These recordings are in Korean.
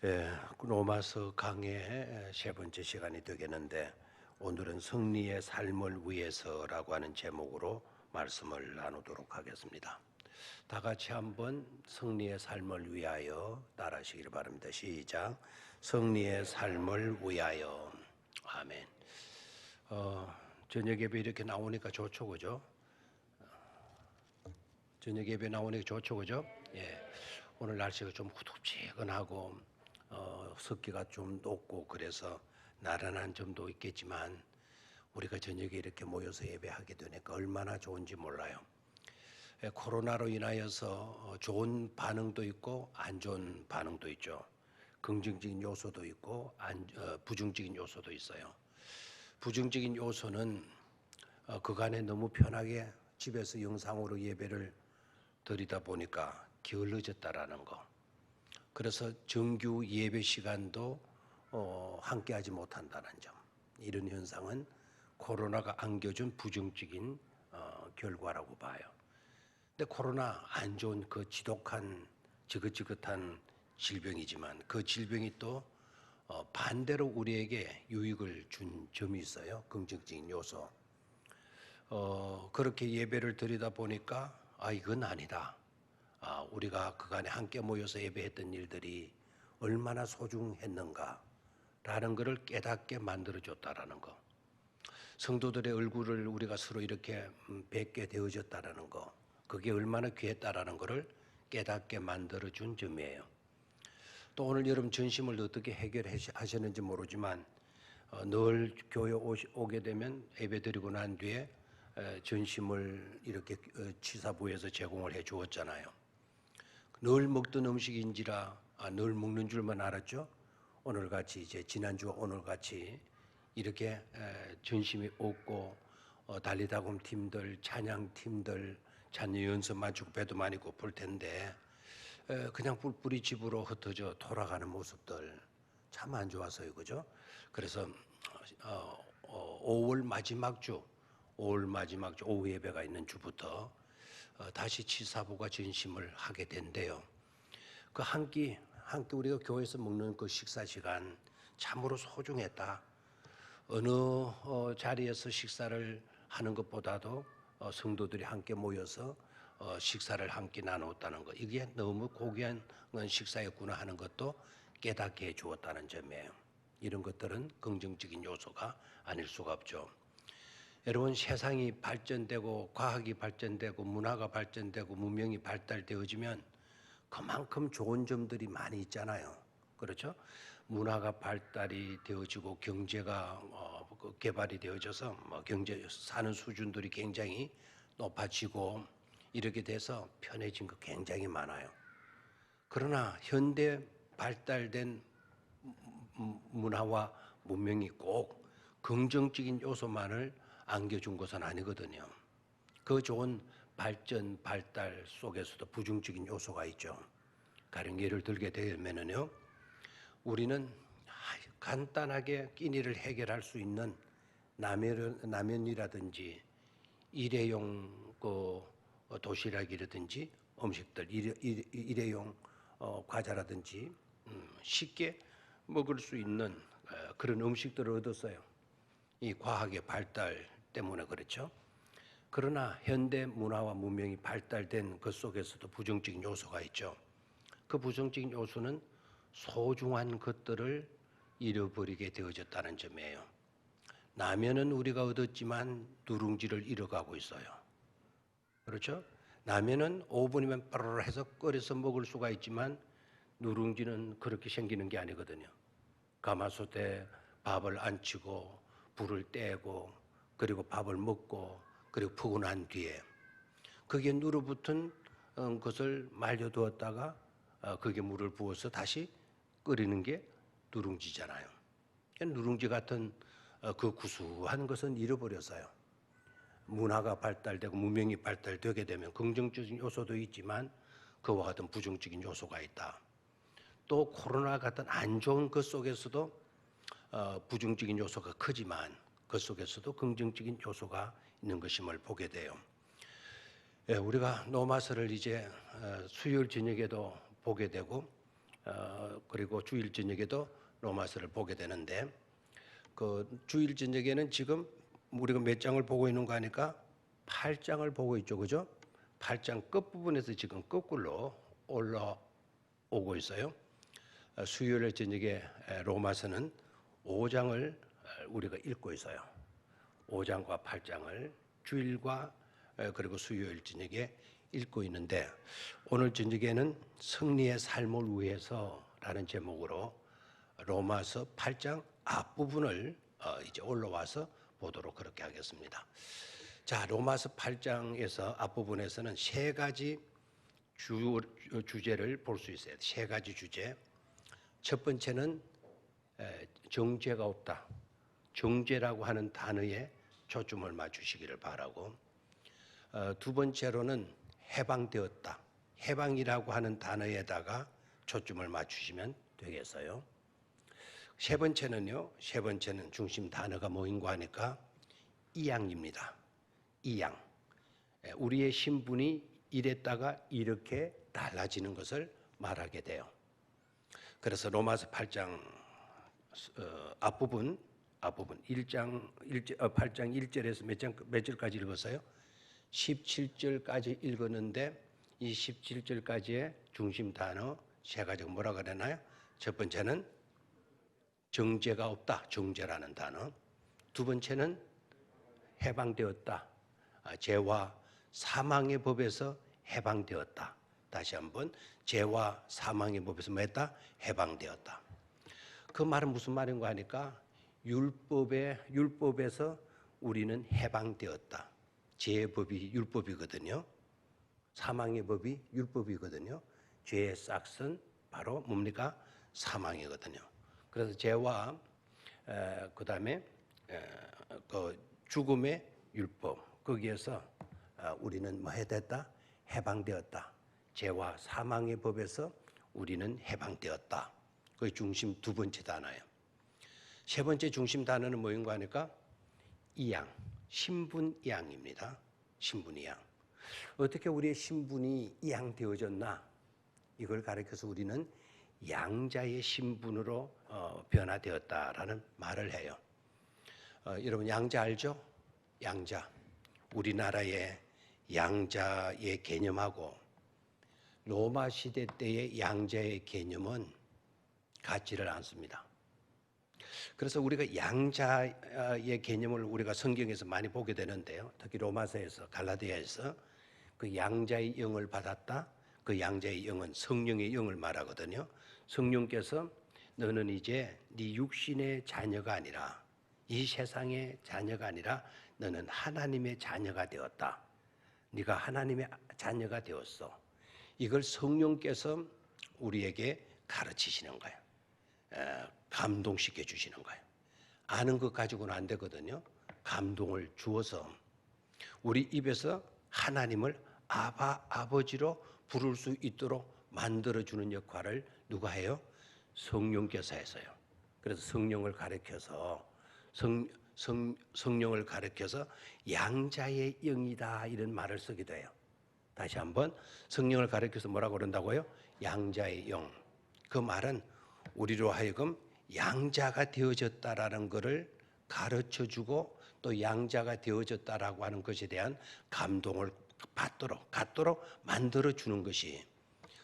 로마서 강의 세 번째 시간이 되겠는데 오늘은 승리의 삶을 위해서라고 하는 제목으로 말씀을 나누도록 하겠습니다. 다 같이 한번 승리의 삶을 위하여 따라하시길 바랍니다. 시작. 승리의 삶을 위하여. 아멘. 저녁 예배 이렇게 나오니까 좋죠, 그죠? 저녁 예배 나오니까 좋죠, 그죠? 예. 오늘 날씨가 좀 후덥지근하고 습기가 좀 높고 그래서 나른한 점도 있겠지만 우리가 저녁에 이렇게 모여서 예배하게 되니까 얼마나 좋은지 몰라요. 코로나로 인하여서 좋은 반응도 있고 안 좋은 반응도 있죠. 긍정적인 요소도 있고 부정적인 요소도 있어요. 부정적인 요소는 그간에 너무 편하게 집에서 영상으로 예배를 드리다 보니까 게을러졌다라는 거. 그래서 정규 예배 시간도 함께하지 못한다는 점. 이런 현상은 코로나가 안겨준 부정적인 결과라고 봐요. 근데 코로나 안 좋은 그 지독한 지긋지긋한 질병이지만 그 질병이 또 반대로 우리에게 유익을 준 점이 있어요. 긍정적인 요소. 그렇게 예배를 드리다 보니까 이건 아니다. 우리가 그간에 함께 모여서 예배했던 일들이 얼마나 소중했는가라는 것을 깨닫게 만들어줬다라는 거. 성도들의 얼굴을 우리가 서로 이렇게 뵙게 되어졌다라는 거. 그게 얼마나 귀했다라는 것을 깨닫게 만들어준 점이에요. 또 오늘 여러분 전심을 어떻게 해결하셨는지 모르지만 늘 교회 오게 되면 예배 드리고 난 뒤에 전심을 이렇게 치사부에서 제공을 해 주었잖아요. 늘 먹던 음식인지라 늘 먹는 줄만 알았죠. 오늘같이 이제 지난주와 오늘같이 이렇게 전심이 없고 달리다금 팀들, 찬양 팀들, 찬양 연습 마치고 배도 많이 고플 텐데 그냥 뿔뿔이 집으로 흩어져 돌아가는 모습들 참 안 좋아서요, 그죠? 그래서 5월 마지막 주 오후 예배가 있는 주부터 다시 치사부가 전심을 하게 된대요. 그 한 끼 우리가 교회에서 먹는 그 식사 시간 참으로 소중했다. 어느 자리에서 식사를 하는 것보다도 성도들이 함께 모여서 식사를 함께 나누었다는 것, 이게 너무 고귀한 식사였구나 하는 것도 깨닫게 해 주었다는 점이에요. 이런 것들은 긍정적인 요소가 아닐 수가 없죠. 여러분, 세상이 발전되고 과학이 발전되고 문화가 발전되고 문명이 발달되어지면 그만큼 좋은 점들이 많이 있잖아요. 그렇죠? 문화가 발달이 되어지고 경제가 개발이 되어져서 경제 사는 수준들이 굉장히 높아지고 이렇게 돼서 편해진 거 굉장히 많아요. 그러나 현대 발달된 문화와 문명이 꼭 긍정적인 요소만을 안겨준 것은 아니거든요. 그 좋은 발전, 발달 속에서도 부정적인 요소가 있죠. 가령 예를 들게 되면요, 우리는 간단하게 끼니를 해결할 수 있는 라면이라든지 일회용 도시락이라든지 음식들, 일회용 과자라든지 쉽게 먹을 수 있는 그런 음식들을 얻었어요. 이 과학의 발달 때문에 그렇죠. 그러나 현대 문화와 문명이 발달된 그 속에서도 부정적인 요소가 있죠. 그 부정적인 요소는 소중한 것들을 잃어버리게 되어졌다는 점이에요. 라면은 우리가 얻었지만 누룽지를 잃어가고 있어요. 그렇죠? 라면은 5분이면 빠르르 해서 끓여서 먹을 수가 있지만 누룽지는 그렇게 생기는 게 아니거든요. 가마솥에 밥을 안치고 불을 떼고 그리고 밥을 먹고 그리고 푸근한 뒤에 거기에 눌어붙은 것을 말려두었다가 거기에 물을 부어서 다시 끓이는 게 누룽지잖아요. 누룽지 같은 그 구수한 것은 잃어버렸어요. 문화가 발달되고 문명이 발달되게 되면 긍정적인 요소도 있지만 그와 같은 부정적인 요소가 있다. 또 코로나 같은 안 좋은 것 속에서도 부정적인 요소가 크지만 그 속에서도 긍정적인 요소가 있는 것임을 보게 돼요. 우리가 로마서를 이제 수요일 저녁에도 보게 되고 그리고 주일 저녁에도 로마서를 보게 되는데 그 주일 저녁에는 지금 우리가 몇 장을 보고 있는 거 아니까 8장을 보고 있죠, 그죠? 8장 끝부분에서 지금 거꾸로 올라오고 있어요. 수요일 저녁에 로마서는 5장을 우리가 읽고 있어요. 5장과 8장을 주일과 그리고 수요일 저녁에 읽고 있는데 오늘 저녁에는 승리의 삶을 위해서라는 제목으로 로마서 8장 앞부분을 이제 올라와서 보도록 그렇게 하겠습니다. 자, 로마서 8장에서 앞부분에서는 세 가지 주제를 볼 수 있어요. 세 가지 주제. 첫 번째는 정죄가 없다. 정죄라고 하는 단어에 초점을 맞추시기를 바라고, 두 번째로는 해방되었다. 해방이라고 하는 단어에다가 초점을 맞추시면 되겠어요. 세 번째는 중심 단어가 뭐인고 하니까 이양입니다. 이양. 우리의 신분이 이랬다가 이렇게 달라지는 것을 말하게 돼요. 그래서 로마서 8장 앞부분 8장 1절에서 몇 절까지 읽었어요? 17절까지 읽었는데 이 17절까지의 중심 단어 세 가지가 뭐라고 그러나요? 첫 번째는 정죄가 없다. 정죄라는 단어. 두 번째는 해방되었다. 죄와 사망의 법에서 해방되었다. 다시 한번 죄와 사망의 법에서 뭐 했다? 해방되었다. 그 말은 무슨 말인가 하니까 율법에서 우리는 해방되었다. 죄의 법이 율법이거든요. 사망의 법이 율법이거든요. 죄의 싹은 바로 뭡니까? 사망이거든요. 그래서 죄와 그다음에 그 죽음의 율법 거기에서 우리는 뭐 해됐다? 해방되었다. 죄와 사망의 법에서 우리는 해방되었다. 그게 중심 두 번째 단어예요. 세 번째 중심 단어는 뭐인가 하니까 이양, 신분 이양입니다. 신분 이양. 어떻게 우리의 신분이 이양되어졌나? 이걸 가리켜서 우리는 양자의 신분으로 변화되었다라는 말을 해요. 여러분 양자 알죠? 양자. 우리나라의 양자의 개념하고 로마 시대 때의 양자의 개념은 같지를 않습니다. 그래서 우리가 양자의 개념을 우리가 성경에서 많이 보게 되는데요. 특히 로마서에서 갈라디아에서 그 양자의 영을 받았다. 그 양자의 영은 성령의 영을 말하거든요. 성령께서 너는 이제 네 육신의 자녀가 아니라 이 세상의 자녀가 아니라 너는 하나님의 자녀가 되었다. 네가 하나님의 자녀가 되었어. 이걸 성령께서 우리에게 가르치시는 거예요. 감동시켜 주시는 거예요. 아는 것 가지고는 안 되거든요. 감동을 주어서 우리 입에서 하나님을 아바, 아버지로 부를 수 있도록 만들어주는 역할을 누가 해요? 성령께서 했어요. 그래서 성령을 가르쳐서 성령을 가르쳐서 양자의 영이다 이런 말을 쓰기도 해요. 다시 한번 성령을 가르쳐서 뭐라고 그런다고요? 양자의 영. 그 말은 우리로 하여금 양자가 되어졌다라는 것을 가르쳐주고 또 양자가 되어졌다라고 하는 것에 대한 감동을 갖도록 만들어주는 것이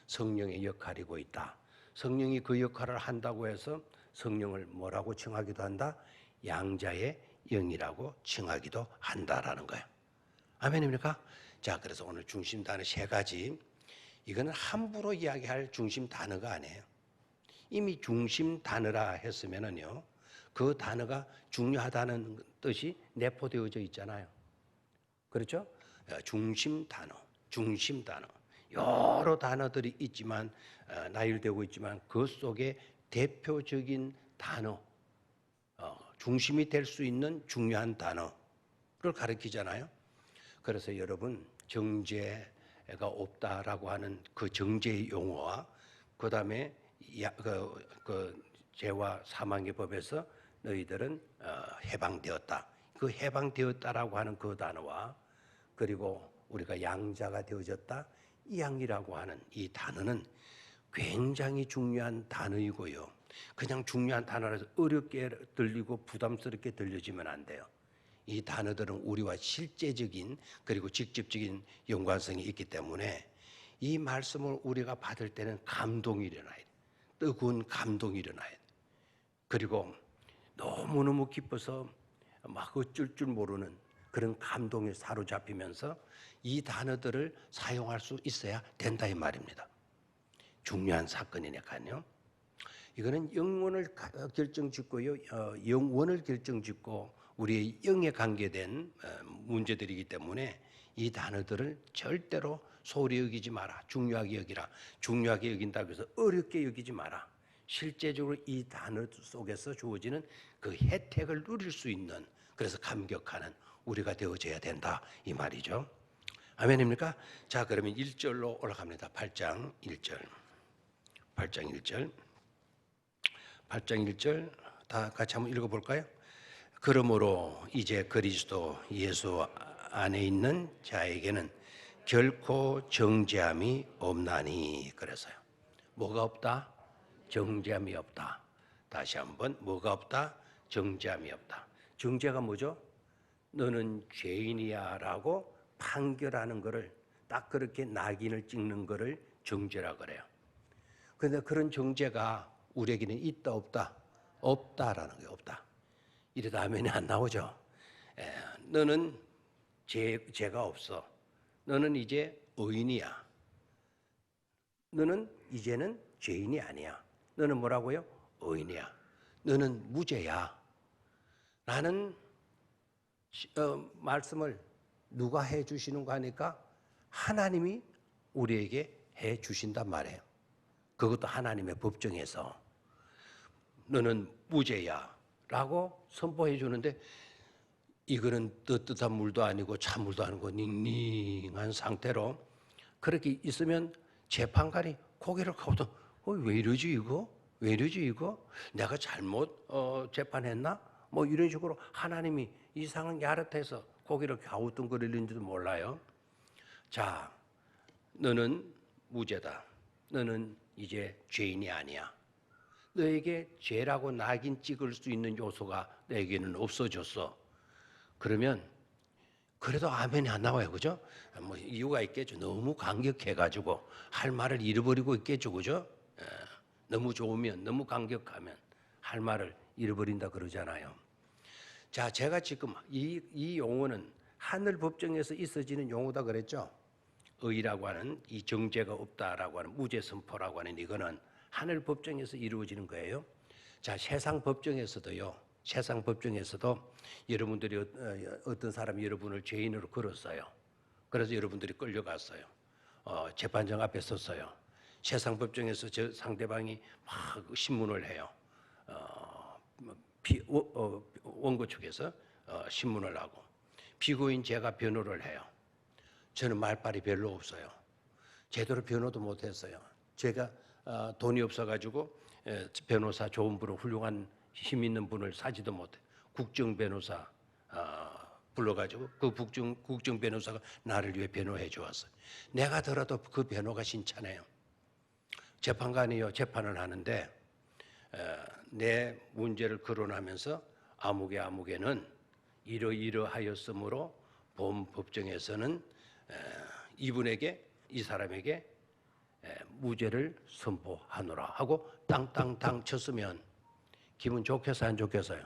성령의 역할이고 있다. 성령이 그 역할을 한다고 해서 성령을 뭐라고 칭하기도 한다? 양자의 영이라고 칭하기도 한다라는 거예요. 아멘입니까? 자, 그래서 오늘 중심 단어 세 가지. 이거는 함부로 이야기할 중심 단어가 아니에요. 이미 중심 단어라 했으면은요, 그 단어가 중요하다는 뜻이 내포되어져 있잖아요. 그렇죠? 중심 단어. 여러 단어들이 있지만, 나열되고 있지만, 그 속에 대표적인 단어, 중심이 될 수 있는 중요한 단어를 가리키잖아요. 그래서 여러분, 정죄가 없다라고 하는 그 정죄의 용어와 그 다음에 그 죄와 사망의 법에서 너희들은 해방되었다. 그 해방되었다라고 하는 그 단어와 그리고 우리가 양자가 되어졌다. 이 양이라고 하는 이 단어는 굉장히 중요한 단어이고요. 그냥 중요한 단어라서 어렵게 들리고 부담스럽게 들려지면 안 돼요. 이 단어들은 우리와 실제적인 그리고 직접적인 연관성이 있기 때문에 이 말씀을 우리가 받을 때는 감동이 일어나야 돼. 뜨거운 감동이 일어나야 돼. 그리고 너무너무 기뻐서 막 어쩔 줄 모르는 그런 감동에 사로잡히면서 이 단어들을 사용할 수 있어야 된다 이 말입니다. 중요한 사건이니까요. 이거는 영원을 결정짓고요, 영원을 결정짓고 우리의 영에 관계된 문제들이기 때문에 이 단어들을 절대로 소홀히 여기지 마라. 중요하게 여기라. 중요하게 여긴다고 해서 어렵게 여기지 마라. 실제적으로 이 단어 속에서 주어지는 그 혜택을 누릴 수 있는, 그래서 감격하는 우리가 되어져야 된다 이 말이죠. 아멘입니까? 자, 그러면 1절로 올라갑니다. 8장 1절. 8장 1절. 8장 1절 다 같이 한번 읽어볼까요? 그러므로 이제 그리스도 예수 안에 있는 자에게는 결코 정죄함이 없나니. 그래서요. 뭐가 없다? 정죄함이 없다. 다시 한번, 뭐가 없다? 정죄함이 없다. 정죄가 뭐죠? 너는 죄인이야 라고 판결하는 거를, 딱 그렇게 낙인을 찍는 거를 정죄라 그래요. 그런데 그런 정죄가 우리에게는 있다 없다? 없다라는 거예요. 없다. 이러다 아멘이 안 나오죠. 너는 죄가 없어. 너는 이제 의인이야. 너는 이제는 죄인이 아니야. 너는 뭐라고요? 의인이야. 너는 무죄야. 라는 말씀을 누가 해 주시는가 하니까 하나님이 우리에게 해 주신단 말이에요. 그것도 하나님의 법정에서 너는 무죄야 라고 선포해 주는데, 이거는 뜨뜻한 물도 아니고 찬물도 아니고 닝닝한 상태로 그렇게 있으면 재판관이 고개를 끄덕, 왜 이러지 이거? 왜 이러지 이거? 내가 잘못 재판했나? 뭐 이런 식으로 하나님이 이상한 야릇해서 고개를 갸우뚱거리는지도 몰라요. 자, 너는 무죄다. 너는 이제 죄인이 아니야. 너에게 죄라고 낙인 찍을 수 있는 요소가 너에게는 없어졌어. 그러면 그래도 아멘이 안 나와요. 그죠? 뭐 이유가 있겠죠. 너무 감격해가지고 할 말을 잃어버리고 있겠죠. 그죠? 너무 좋으면, 너무 감격하면 할 말을 잃어버린다 그러잖아요. 자, 제가 지금 이 용어는 하늘 법정에서 있어지는 용어다 그랬죠. 의라고 하는, 이 정죄가 없다라고 하는, 무죄 선포라고 하는 이거는 하늘 법정에서 이루어지는 거예요. 자, 세상 법정에서도요. 세상 법정에서도 여러분들이 어떤 사람이 여러분을 죄인으로 걸었어요. 그래서 여러분들이 끌려갔어요. 재판장 앞에 섰어요. 세상 법정에서 저 상대방이 막 신문을 해요. 원고 측에서 신문을 하고, 피고인 제가 변호를 해요. 저는 말발이 별로 없어요. 제대로 변호도 못했어요. 제가 돈이 없어가지고 변호사 좋은 분을, 훌륭한 힘 있는 분을 사지도 못해. 국정 변호사 불러가지고 그 국정 변호사가 나를 위해 변호해 주었어요. 내가 들어도 그 변호가 신찮아요. 재판관이요, 재판을 하는데 내 문제를 거론하면서 아무개는 이러이러하였으므로 본 법정에서는 이분에게, 이 사람에게 무죄를 선포하노라 하고 땅땅땅 쳤으면 기분 좋겠어요, 안 좋겠어요?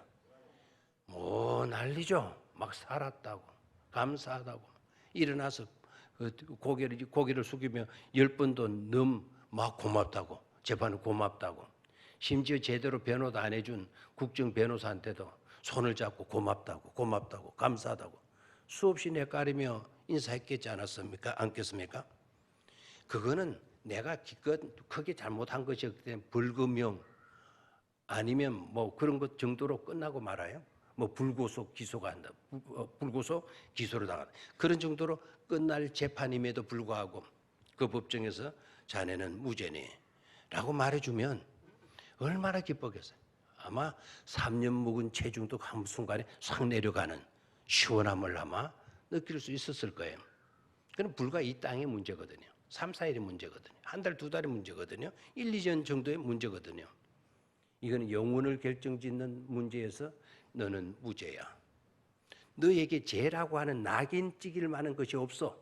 뭐 난리죠. 막 살았다고, 감사하다고 일어나서 고개를 숙이며 10번도 막 고맙다고, 재판을 고맙다고, 심지어 제대로 변호도 안 해준 국정 변호사한테도 손을 잡고 고맙다고, 감사하다고 수없이 내까리며 인사했겠지 않았습니까? 않겠습니까? 그거는 내가 기껏 크게 잘못한 것이었기 때문에 벌금형 아니면 뭐 그런 것 정도로 끝나고 말아요. 뭐 불구속 기소가 한다, 불구속 기소를 당한다, 그런 정도로 끝날 재판임에도 불구하고 그 법정에서 자네는 무죄니 라고 말해주면 얼마나 기쁘겠어요. 아마 3년 묵은 체중도 한순간에 싹 내려가는 시원함을 아마 느낄 수 있었을 거예요. 그건 불과 이 땅의 문제거든요. 3, 4일의 문제거든요. 한 달, 두 달의 문제거든요. 1, 2년 정도의 문제거든요. 이거는 영혼을 결정짓는 문제에서 너는 무죄야. 너에게 죄라고 하는 낙인찍일 만한 것이 없어.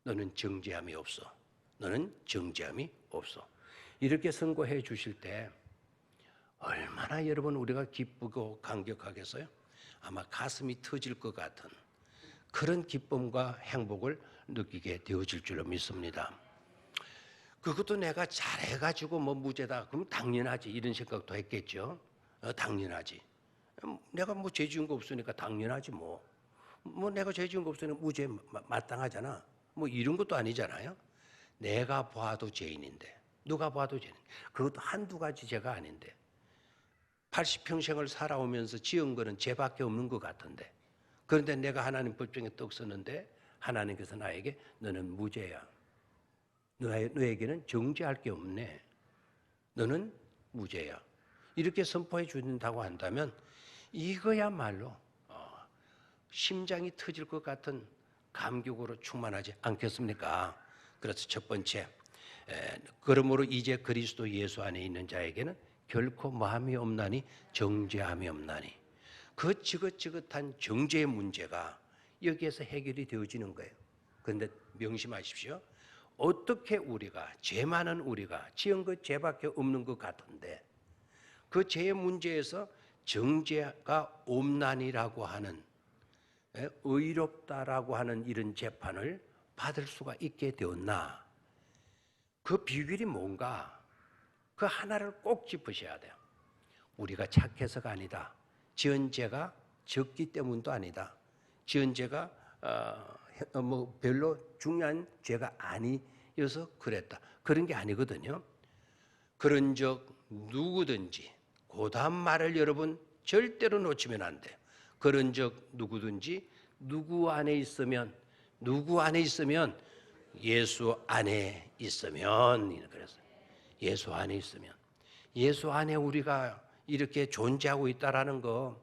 너는 정죄함이 없어. 너는 정죄함이 없어. 이렇게 선고해 주실 때 얼마나 여러분 우리가 기쁘고 감격하겠어요? 아마 가슴이 터질 것 같은 그런 기쁨과 행복을 느끼게 되어질 줄로 믿습니다. 그것도 내가 잘해가지고 뭐 무죄다. 그럼 당연하지. 이런 생각도 했겠죠. 당연하지. 내가 뭐 죄 지은 거 없으니까 당연하지 뭐. 뭐 내가 죄 지은 거 없으니까 무죄 마땅하잖아. 뭐 이런 것도 아니잖아요. 내가 봐도 죄인인데, 누가 봐도 죄인. 그것도 한두 가지 죄가 아닌데. 80평생을 살아오면서 지은 거는 죄밖에 없는 것 같은데. 그런데 내가 하나님 법정에 떡 섰는데 하나님께서 나에게 너는 무죄야. 너에게는 정죄할 게 없네. 너는 무죄야. 이렇게 선포해 준다고 한다면 이거야말로 심장이 터질 것 같은 감격으로 충만하지 않겠습니까? 그래서 첫 번째, 그러므로 이제 그리스도 예수 안에 있는 자에게는 결코 마음이 없나니 정죄함이 없나니 그 지긋지긋한 정죄의 문제가 여기에서 해결이 되어지는 거예요. 그런데 명심하십시오. 어떻게 우리가 죄 많은 우리가 지은 것 죄밖에 없는 것 같은데 그 죄의 문제에서 정죄가 없나니라고 하는 의롭다라고 하는 이런 재판을 받을 수가 있게 되었나? 그 비결이 뭔가? 그 하나를 꼭 짚으셔야 돼요. 우리가 착해서가 아니다. 지은 죄가 적기 때문도 아니다. 지은 죄가 뭐 별로 중요한 죄가 아니어서 그랬다. 그런 게 아니거든요. 그런즉 누구든지 고단 말을 여러분 절대로 놓치면 안 돼요. 그런즉 누구든지 누구 안에 있으면 예수 안에 있으면 그랬어요. 예수 안에 있으면 예수 안에 우리가 이렇게 존재하고 있다라는 거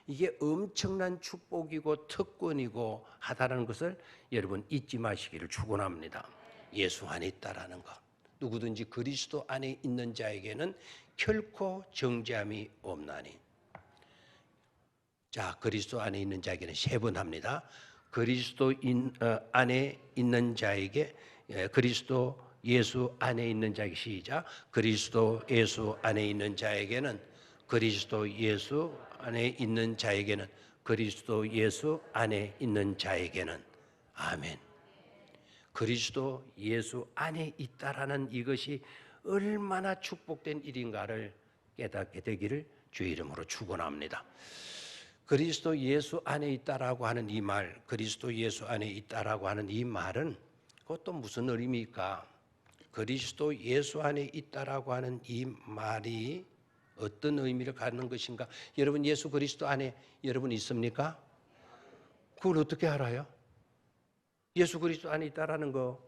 이게 엄청난 축복이고 특권이고 하다라는 것을 여러분 잊지 마시기를 축원합니다. 예수 안에 있다라는 것. 누구든지 그리스도 안에 있는 자에게는 결코 정죄함이 없나니. 자, 그리스도 안에 있는 자에게는 세 번 합니다. 그리스도 안에 있는 자에게 그리스도 예수 안에 있는 자에게 시작. 그리스도 예수 안에 있는 자에게는 그리스도 예수 안에 있는 자에게는 그리스도 예수 안에 있는 자에게는 아멘. 그리스도 예수 안에 있다라는 이것이 얼마나 축복된 일인가를 깨닫게 되기를 주의 이름으로 축원합니다. 그리스도 예수 안에 있다라고 하는 이 말, 그리스도 예수 안에 있다라고 하는 이 말은 그것도 무슨 의미입니까? 그리스도 예수 안에 있다라고 하는 이 말이 어떤 의미를 갖는 것인가? 여러분 예수 그리스도 안에 여러분 있습니까? 그걸 어떻게 알아요? 예수 그리스도 안에 있다라는 거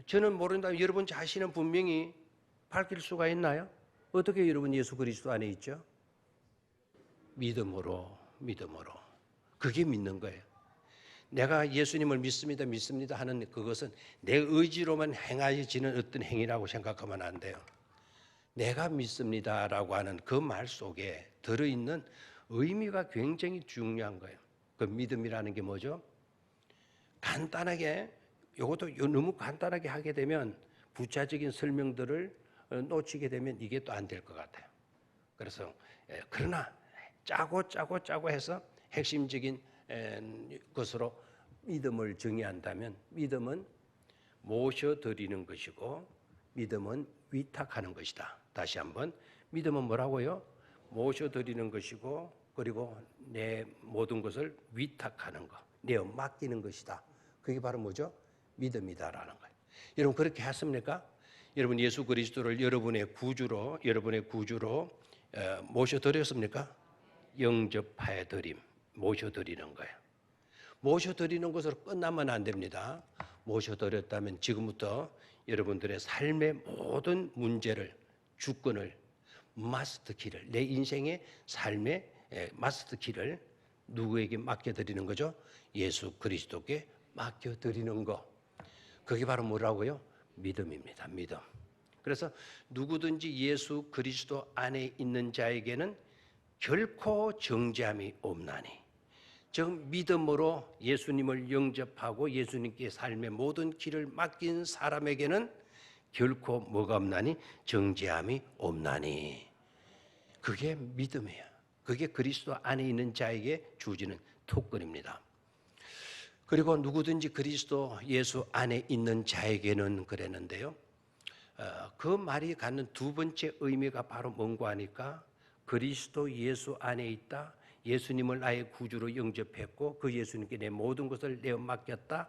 저는 모른다면 여러분 자신은 분명히 밝힐 수가 있나요? 어떻게 여러분 예수 그리스도 안에 있죠? 믿음으로. 그게 믿는 거예요. 내가 예수님을 믿습니다 하는 그것은 내 의지로만 행해지는 어떤 행위라고 생각하면 안 돼요. 내가 믿습니다라고 하는 그 말 속에 들어있는 의미가 굉장히 중요한 거예요. 그 믿음이라는 게 뭐죠? 간단하게 이것도 너무 간단하게 하게 되면 부차적인 설명들을 놓치게 되면 이게 또 안 될 것 같아요. 그래서 그러나 짜고 해서 핵심적인 것으로 믿음을 정의한다면 믿음은 모셔드리는 것이고 믿음은 위탁하는 것이다. 다시 한번 믿음은 뭐라고요? 모셔드리는 것이고 그리고 내 모든 것을 위탁하는 것, 내어 맡기는 것이다. 그게 바로 뭐죠? 믿음이다라는 거예요. 여러분 그렇게 했습니까? 여러분 예수 그리스도를 여러분의 구주로 모셔드렸습니까? 영접하여 드림, 모셔드리는 거예요. 모셔드리는 것으로 끝나면 안 됩니다. 모셔드렸다면 지금부터 여러분들의 삶의 모든 문제를, 주권을, 마스터키를, 내 인생의 삶의 마스터키를 누구에게 맡겨드리는 거죠? 예수 그리스도께 맡겨드리는 거. 그게 바로 뭐라고요? 믿음입니다. 믿음. 그래서 누구든지 예수 그리스도 안에 있는 자에게는 결코 정죄함이 없나니, 즉 믿음으로 예수님을 영접하고 예수님께 삶의 모든 길을 맡긴 사람에게는 결코 뭐가 없나니? 정죄함이 없나니. 그게 믿음이에요. 그게 그리스도 안에 있는 자에게 주어지는 특권입니다. 그리고 누구든지 그리스도 예수 안에 있는 자에게는 그랬는데요. 그 말이 갖는 두 번째 의미가 바로 뭔가 하니까, 그리스도 예수 안에 있다, 예수님을 나의 구주로 영접했고 그 예수님께 내 모든 것을 내어 맡겼다,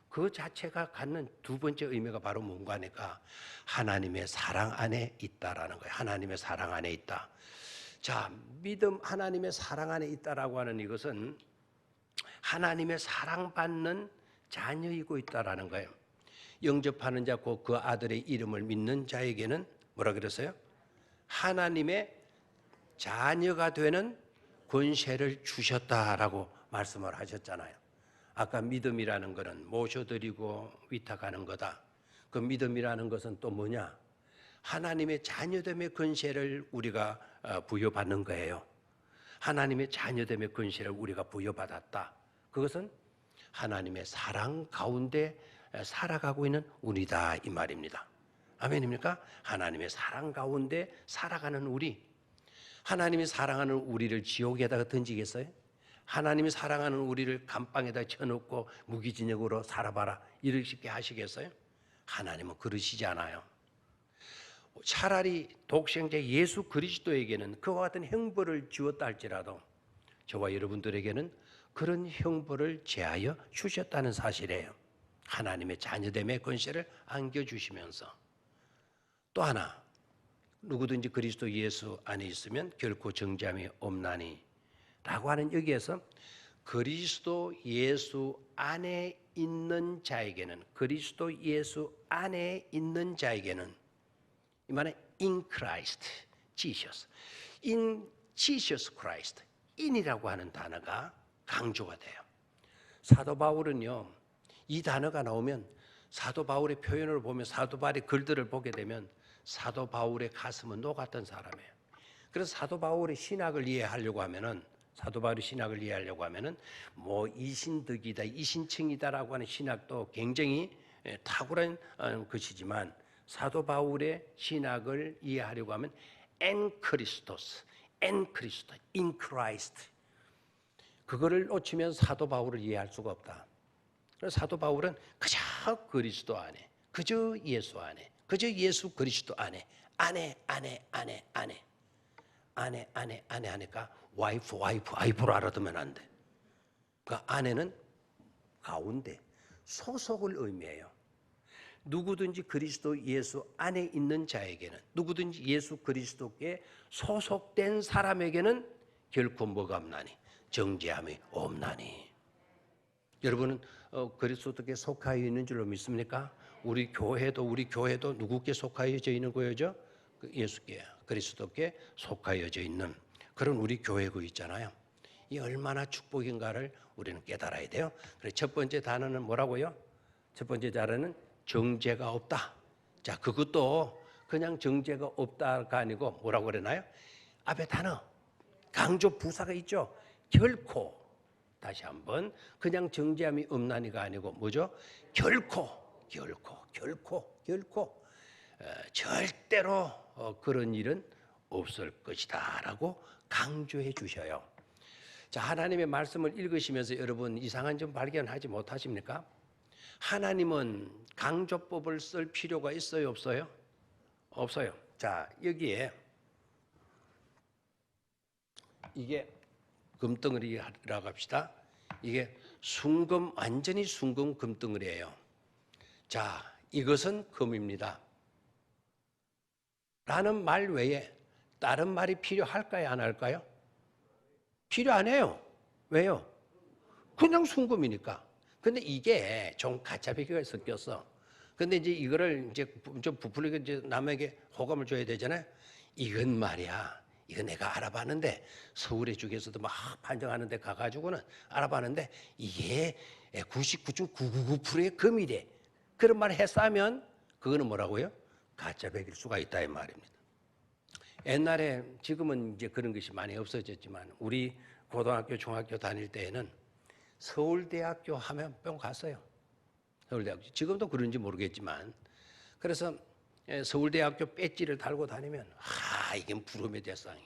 그 자체가 갖는 두 번째 의미가 바로 뭔가 하니까 하나님의 사랑 안에 있다라는 거예요. 하나님의 사랑 안에 있다. 자, 믿음, 하나님의 사랑 안에 있다라고 하는 이것은 하나님의 사랑받는 자녀이고 있다라는 거예요. 영접하는 자, 곧 그 아들의 이름을 믿는 자에게는 뭐라 그랬어요? 하나님의 자녀가 되는 권세를 주셨다라고 말씀을 하셨잖아요. 아까 믿음이라는 것은 모셔드리고 위탁하는 거다. 그 믿음이라는 것은 또 뭐냐? 하나님의 자녀됨의 권세를 우리가 부여받는 거예요. 하나님의 자녀됨의 권세를 우리가 부여받았다. 그것은 하나님의 사랑 가운데 살아가고 있는 우리다, 이 말입니다. 아멘입니까? 하나님의 사랑 가운데 살아가는 우리. 하나님이 사랑하는 우리를 지옥에다가 던지겠어요? 하나님이 사랑하는 우리를 감방에다 쳐놓고 무기징역으로 살아봐라 이렇게 하시겠어요? 하나님은 그러시지 않아요. 차라리 독생자 예수 그리스도에게는 그와 같은 형벌을 주었다 할지라도 저와 여러분들에게는 그런 형벌을 제하여 주셨다는 사실이에요. 하나님의 자녀됨의 권세를 안겨주시면서. 또 하나, 누구든지 그리스도 예수 안에 있으면 결코 정죄함이 없나니 라고 하는 여기에서 그리스도 예수 안에 있는 자에게는, 그리스도 예수 안에 있는 자에게는, 이 말은 in Christ Jesus, in Jesus Christ, in이라고 하는 단어가 강조가 돼요. 사도 바울은요, 이 단어가 나오면 사도 바울의 표현을 보면, 사도 바울의 글들을 보게 되면 사도 바울의 가슴은 녹았던 사람이에요. 그래서 사도 바울의 신학을 이해하려고 하면은, 사도 바울의 신학을 이해하려고 하면은 뭐 이신덕이다, 이신청이다라고 하는 신학도 굉장히 탁월한 것이지만, 사도 바울의 신학을 이해하려고 하면 en Christos, en Christo, in Christ, 그거를 놓치면 사도 바울을 이해할 수가 없다. 그래서 사도 바울은 그저 그리스도 안에, 그저 예수 안에, 그저 예수 그리스도 안에, 안에 하니까 와이프로 알아두면 안 돼. 그 안에는 가운데, 소속을 의미해요. 누구든지 그리스도 예수 안에 있는 자에게는, 누구든지 예수 그리스도께 소속된 사람에게는 결코 뭐가 없나니? 정죄함이 없나니. 여러분은 그리스도께 속하여 있는 줄로 믿습니까? 우리 교회도 누구께 속하여져 있는 거죠? 예수께, 그리스도께 속하여져 있는 그런 우리 교회고 있잖아요. 이 얼마나 축복인가를 우리는 깨달아야 돼요. 그래서 첫 번째 단어는 뭐라고요? 첫 번째 단어는 정죄가 없다. 자, 그것도 그냥 정죄가 없다가 아니고 뭐라고 그러나요? 앞에 단어 강조 부사가 있죠. 결코. 다시 한번, 그냥 정죄함이 없나니가 아니고 뭐죠? 결코 절대로 그런 일은 없을 것이다 라고 강조해 주셔요. 자, 하나님의 말씀을 읽으시면서 여러분 이상한 점 발견하지 못하십니까? 하나님은 강조법을 쓸 필요가 있어요, 없어요? 없어요. 자, 여기에 이게 금덩어리라고 합시다. 이게 순금, 완전히 순금 금덩어리예요. 자, 이것은 금입니다 라는 말 외에 다른 말이 필요할까요, 안 할까요? 필요 안 해요. 왜요? 그냥 순금이니까. 근데 이게 좀 가짜 배기가 섞였어. 근데 이제 이거를 이제 좀 부풀리게 이제 남에게 호감을 줘야 되잖아요. 이건 말이야, 이거 내가 알아봤는데, 서울의 쪽에서도 막 판정하는 데 가가지고는 알아봤는데 이게 99.999%의 금이래. 그런 말을 했으면 그거는 뭐라고요? 가짜 백일 수가 있다 이 말입니다. 옛날에 지금은 이제 그런 것이 많이 없어졌지만 우리 고등학교, 중학교 다닐 때에는 서울대학교 하면 뿅 갔어요. 서울대학교. 지금도 그런지 모르겠지만 그래서 서울대학교 배지를 달고 다니면 이게 부름의 대상이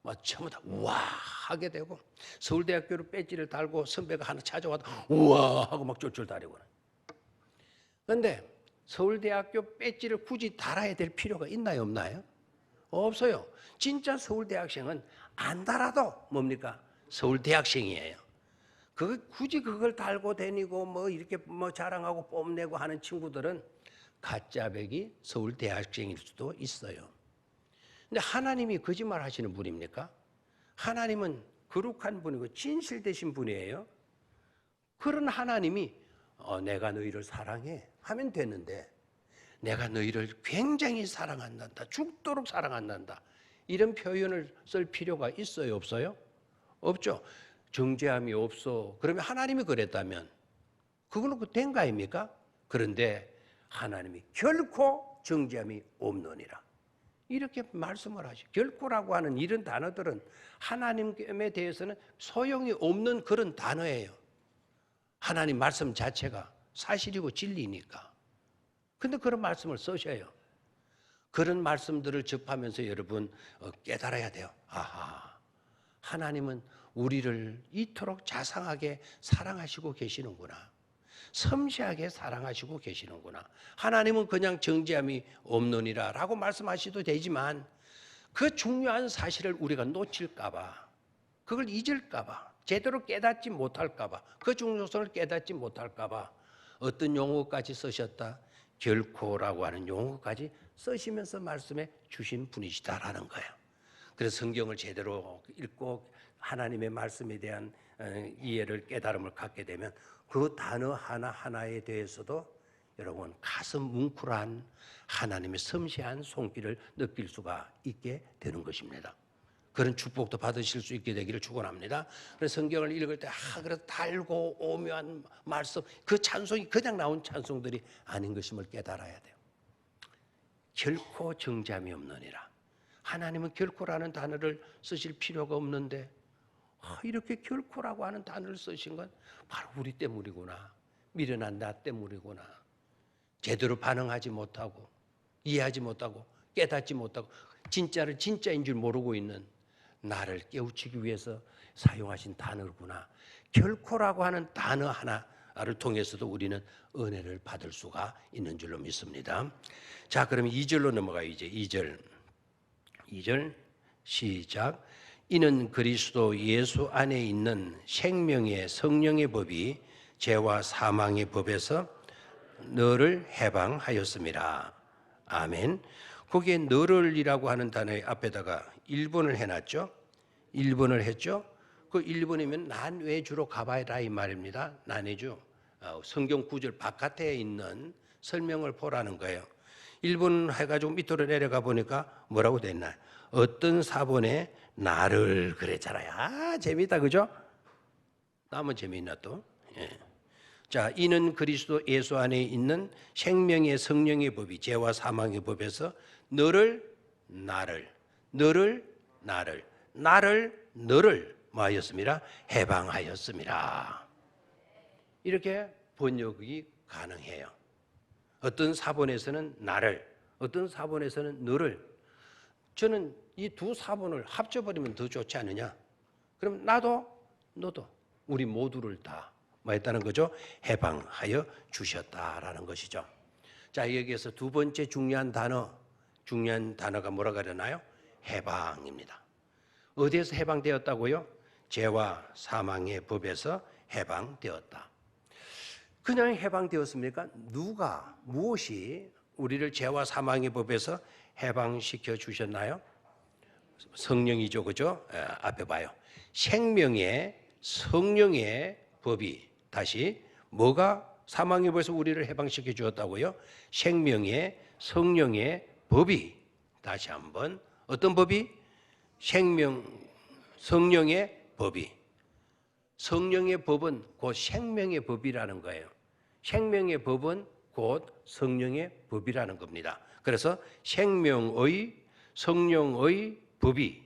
뭐 전부 다 우와 하게 되고 서울대학교로 배지를 달고 선배가 하나 찾아와도 우와 하고 막 쫄쫄다니고. 그런데 서울대학교 배지를 굳이 달아야 될 필요가 있나요, 없나요? 없어요. 진짜 서울대학생은 안 달아도 뭡니까? 서울대학생이에요. 굳이 그걸 달고 다니고 뭐 이렇게 뭐 자랑하고 뽐내고 하는 친구들은 가짜백이 서울대학생일 수도 있어요. 근데 하나님이 거짓말 하시는 분입니까? 하나님은 거룩한 분이고 진실되신 분이에요. 그런 하나님이 내가 너희를 사랑해 하면 되는데 내가 너희를 굉장히 사랑한단다. 죽도록 사랑한단다. 이런 표현을 쓸 필요가 있어요, 없어요? 없죠. 정죄함이 없어. 그러면 하나님이 그랬다면 그걸로 된 거 아닙니까? 그런데 하나님이 결코 정죄함이 없느니라. 이렇게 말씀을 하시죠. 결코라고 하는 이런 단어들은 하나님에 대해서는 소용이 없는 그런 단어예요. 하나님 말씀 자체가 사실이고 진리니까. 근데 그런 말씀을 쓰셔요. 그런 말씀들을 접하면서 여러분 깨달아야 돼요. 하나님은 우리를 이토록 자상하게 사랑하시고 계시는구나. 섬세하게 사랑하시고 계시는구나. 하나님은 그냥 정죄함이 없느니라 라고 말씀하셔도 되지만 그 중요한 사실을 우리가 놓칠까 봐, 그걸 잊을까 봐, 제대로 깨닫지 못할까 봐, 그 중요성을 깨닫지 못할까 봐 어떤 용어까지 쓰셨다? 결코라고 하는 용어까지 쓰시면서 말씀해 주신 분이시다라는 거예요. 그래서 성경을 제대로 읽고 하나님의 말씀에 대한 이해를, 깨달음을 갖게 되면 그 단어 하나하나에 대해서도 여러분 가슴 뭉클한 하나님의 섬세한 손길을 느낄 수가 있게 되는 것입니다. 그런 축복도 받으실 수 있게 되기를 축원합니다. 그래서 성경을 읽을 때 그래도 달고 오묘한 말씀, 그 찬송이 그냥 나온 찬송들이 아닌 것임을 깨달아야 돼요. 결코 정죄함이 없느니라. 하나님은 결코라는 단어를 쓰실 필요가 없는데 이렇게 결코라고 하는 단어를 쓰신 건 바로 우리 때문이구나. 미련한 나 때문이구나. 제대로 반응하지 못하고 이해하지 못하고 깨닫지 못하고 진짜를 진짜인 줄 모르고 있는 나를 깨우치기 위해서 사용하신 단어구나. 결코라고 하는 단어 하나를 통해서도 우리는 은혜를 받을 수가 있는 줄로 믿습니다. 자, 그럼 2절로 넘어가요. 이제 2절 시작. 이는 그리스도 예수 안에 있는 생명의 성령의 법이 죄와 사망의 법에서 너를 해방하였음이라. 아멘. 거기에 너를이라고 하는 단어의 앞에다가 1번을 해놨죠. 1번을 했죠. 그 1번이면 난 외주로 가봐라 이 말입니다. 난 외주. 성경 구절 바깥에 있는 설명을 보라는 거예요. 1번 해가지고 밑으로 내려가 보니까 뭐라고 됐나요? 어떤 사본에 나를 그랬잖아요. 재밌다, 그죠? 나면 재미있나 또? 예. 자, 이는 그리스도 예수 안에 있는 생명의 성령의 법이 죄와 사망의 법에서 너를 뭐하였습니다? 해방하였습니다. 이렇게 번역이 가능해요. 어떤 사본에서는 나를, 어떤 사본에서는 너를. 저는 이 두 사본을 합쳐버리면 더 좋지 않느냐? 그럼 나도 너도 우리 모두를 다 뭐 했다는 거죠? 해방하여 주셨다라는 것이죠. 자, 여기에서 두 번째 중요한 단어가 뭐라고 하나요? 해방입니다. 어디에서 해방되었다고요? 죄와 사망의 법에서 해방되었다. 그냥 해방되었습니까? 누가, 무엇이 우리를 죄와 사망의 법에서 해방시켜 주셨나요? 성령이죠, 그죠? 앞에 봐요. 생명의 성령의 법이, 다시 뭐가 사망의 법에서 우리를 해방시켜 주었다고요? 생명의 성령의 법이, 다시 한번 어떤 법이? 성령의 법이. 성령의 법은 곧 생명의 법이라는 거예요. 생명의 법은 곧 성령의 법이라는 겁니다. 그래서 생명의 성령의 법이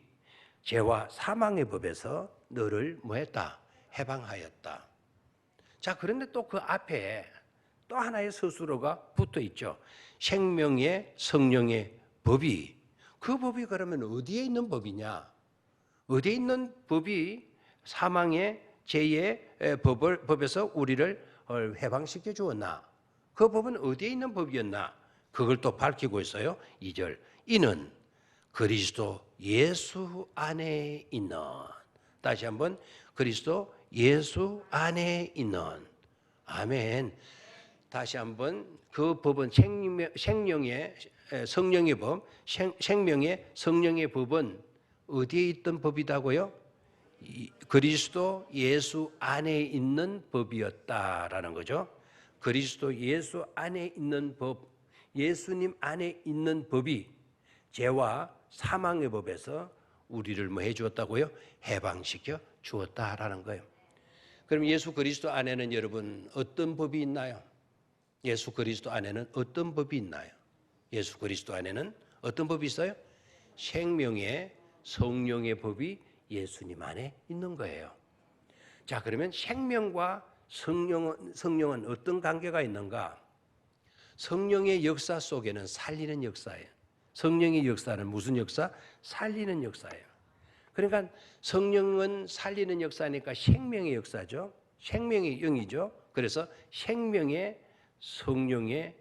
죄와 사망의 법에서 너를 뭐했다? 해방하였다. 자, 그런데 또 그 앞에 또 하나의 서술어가 붙어 있죠. 생명의 성령의 법이, 그 법이 그러면 어디에 있는 법이냐? 어디에 있는 법이 사망의 죄의 법에서 우리를 해방시켜 주었나? 그 법은 어디에 있는 법이었나? 그걸 또 밝히고 있어요. 2절. 이는 그리스도 예수 안에 있는, 다시 한번, 그리스도 예수 안에 있는. 아멘. 다시 한번, 그 법은 생명의 성령의 법, 생명의 성령의 법은 어디에 있던 법이다고요? 그리스도 예수 안에 있는 법이었다라는 거죠. 그리스도 예수 안에 있는 법, 예수님 안에 있는 법이 죄와 사망의 법에서 우리를 뭐 해주었다고요? 해방시켜 주었다라는 거예요. 그럼 예수 그리스도 안에는 여러분 어떤 법이 있나요? 예수 그리스도 안에는 어떤 법이 있나요? 예수 그리스도 안에는 어떤 법이 있어요? 생명의 성령의 법이 예수님 안에 있는 거예요. 자, 그러면 생명과 성령은 어떤 관계가 있는가? 성령의 역사 속에는 살리는 역사예요. 성령의 역사는 무슨 역사? 살리는 역사예요. 그러니까 성령은 살리는 역사니까 생명의 역사죠. 생명의 영이죠. 그래서 생명의 성령의